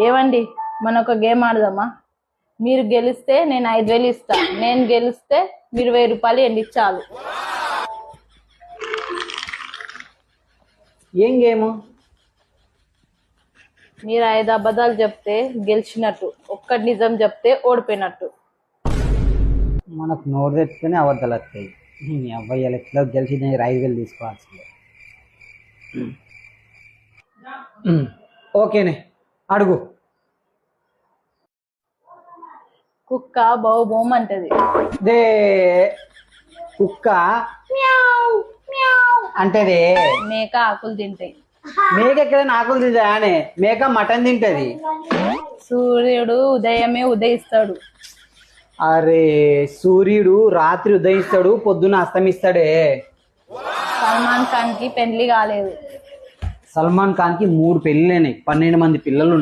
ఏవండి మన ఒక గేమ్ ఆడదామా? మీరు గెలిస్తే నేను 5,000 ఇస్తా, నేను గెలిస్తే మీరు 1,000 రూపాయలు ఎండి చాలు. ఏం గేమ్? మీరు 5 అబద్ధాలు చెప్తే గెలిచినట్టు, ఒక్కటి నిజం చెప్తే ఓడిపోయినట్టు. మనకు నోరు తెచ్చుకొని అబద్ధాలు వస్తాయి. నీ అబ్బాయి ఎట్లా గెలిచి నేను 5,000 తీసుకోవాల్సిందే. ఓకేనే, అడుగు. కుక్క బౌ బౌమ్ అంటది. దే కుక్క మ్యావ్ మ్యావ్ అంటేదే. మేక ఆకులు తింటాయి. మేక ఎక్కడైనా ఆకులు తింటా అనే? మేక మటన్ తింటది. సూర్యుడు ఉదయమే ఉదయిస్తాడు. అరే, సూర్యుడు రాత్రి ఉదయిస్తాడు, పొద్దున అస్తమిస్తాడే. సల్మాన్ ఖాన్ కి పెళ్లి కాలేదు. సల్మాన్ ఖాన్ కి 3 పెళ్ళిళ్ళైనాయి, 12 మంది పిల్లలు.